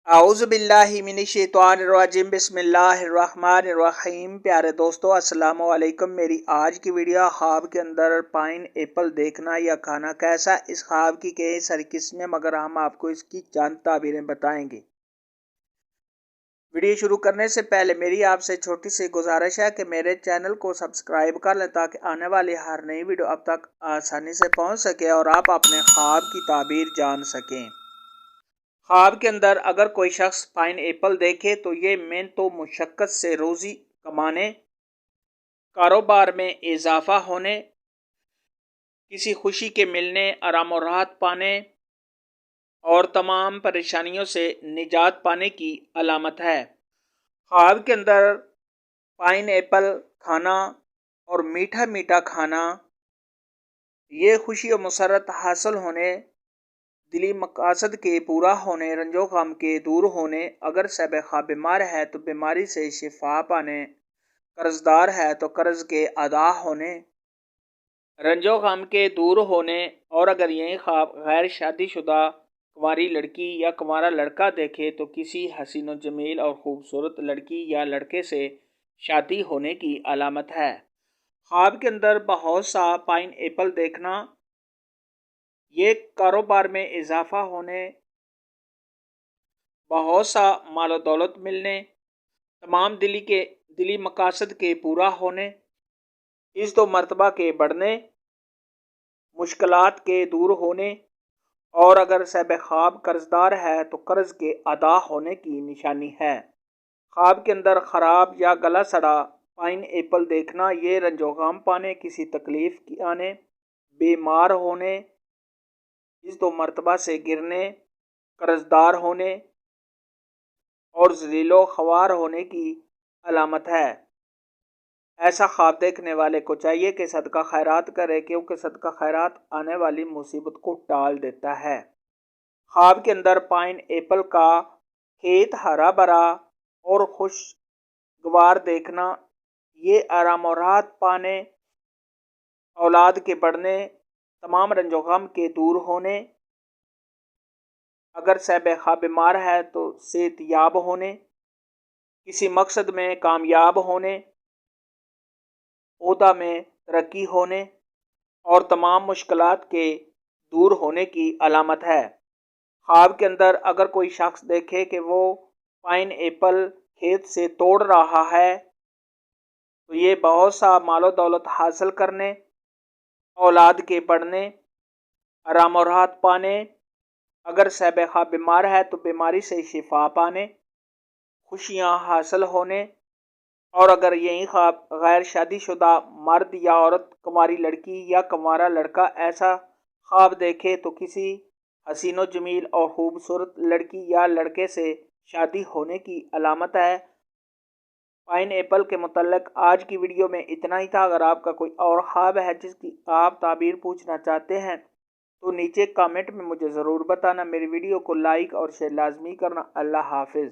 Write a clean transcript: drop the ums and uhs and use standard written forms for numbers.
اعوذ باللہ من الشیطان الرجیم بسم اللہ الرحمن الرحیم۔ پیارے دوستو السلام علیکم۔ میری آج کی ویڈیو خواب کے اندر پائن ایپل دیکھنا یا کھانا کیسا، اس خواب کی کئی ساری قسمیں مگر ہم آپ کو اس کی چند تعبیریں بتائیں گے۔ ویڈیو شروع کرنے سے پہلے میری آپ سے چھوٹی سی گزارش ہے کہ میرے چینل کو سبسکرائب کر لیں تاکہ آنے والی ہر نئی ویڈیو اب تک آسانی سے پہنچ سکے اور آپ اپنے خواب کی تعبیر جان سکیں۔ خواب کے اندر اگر کوئی شخص پائن ایپل دیکھے تو یہ محنت و مشقت سے روزی کمانے، کاروبار میں اضافہ ہونے، کسی خوشی کے ملنے، آرام و راحت پانے اور تمام پریشانیوں سے نجات پانے کی علامت ہے۔ خواب کے اندر پائن ایپل کھانا اور میٹھا میٹھا کھانا یہ خوشی و مسرت حاصل ہونے، دلی مقاصد کے پورا ہونے، رنج و غم کے دور ہونے، اگر صاحب خواب بیمار ہے تو بیماری سے شفا پانے، قرض دار ہے تو قرض کے ادا ہونے، رنج و غم کے دور ہونے، اور اگر یہی خواب غیر شادی شدہ کنواری لڑکی یا کنوارا لڑکا دیکھے تو کسی حسین و جمیل اور خوبصورت لڑکی یا لڑکے سے شادی ہونے کی علامت ہے۔ خواب کے اندر بہت سا پائن ایپل دیکھنا یہ کاروبار میں اضافہ ہونے، بہت سا مال و دولت ملنے، تمام دلی مقاصد کے پورا ہونے، عزت و مرتبہ کے بڑھنے، مشکلات کے دور ہونے، اور اگر صاحب خواب قرض دار ہے تو قرض کے ادا ہونے کی نشانی ہے۔ خواب کے اندر خراب یا گلا سڑا پائن ایپل دیکھنا یہ رنج و غم پانے، کسی تکلیف کی آنے، بیمار ہونے، عزت و مرتبہ سے گرنے، قرض دار ہونے اور ذلیل و خوار ہونے کی علامت ہے۔ ایسا خواب دیکھنے والے کو چاہیے کہ صدقہ خیرات کرے، کیونکہ صدقہ خیرات آنے والی مصیبت کو ٹال دیتا ہے۔ خواب کے اندر پائن ایپل کا کھیت ہرا بھرا اور خوشگوار دیکھنا یہ آرام و راحت پانے، اولاد کے بڑھنے، تمام رنج و غم کے دور ہونے، اگر صاحب خواب بیمار ہے تو صحت یاب ہونے، کسی مقصد میں کامیاب ہونے، عہدہ میں ترقی ہونے اور تمام مشکلات کے دور ہونے کی علامت ہے۔ خواب کے اندر اگر کوئی شخص دیکھے کہ وہ پائن ایپل کھیت سے توڑ رہا ہے تو یہ بہت سا مال و دولت حاصل کرنے، اولاد کے بڑھنے، آرام و راحت پانے، اگر صاحب خواب بیمار ہے تو بیماری سے شفا پانے، خوشیاں حاصل ہونے، اور اگر یہی خواب غیر شادی شدہ مرد یا عورت، کنواری لڑکی یا کنوارا لڑکا ایسا خواب دیکھے تو کسی حسین و جمیل اور خوبصورت لڑکی یا لڑکے سے شادی ہونے کی علامت ہے۔ پائن ایپل کے متعلق آج کی ویڈیو میں اتنا ہی تھا۔ اگر آپ کا کوئی اور خواب ہے جس کی آپ تعبیر پوچھنا چاہتے ہیں تو نیچے کامنٹ میں مجھے ضرور بتانا۔ میری ویڈیو کو لائک اور شیئر لازمی کرنا۔ اللہ حافظ۔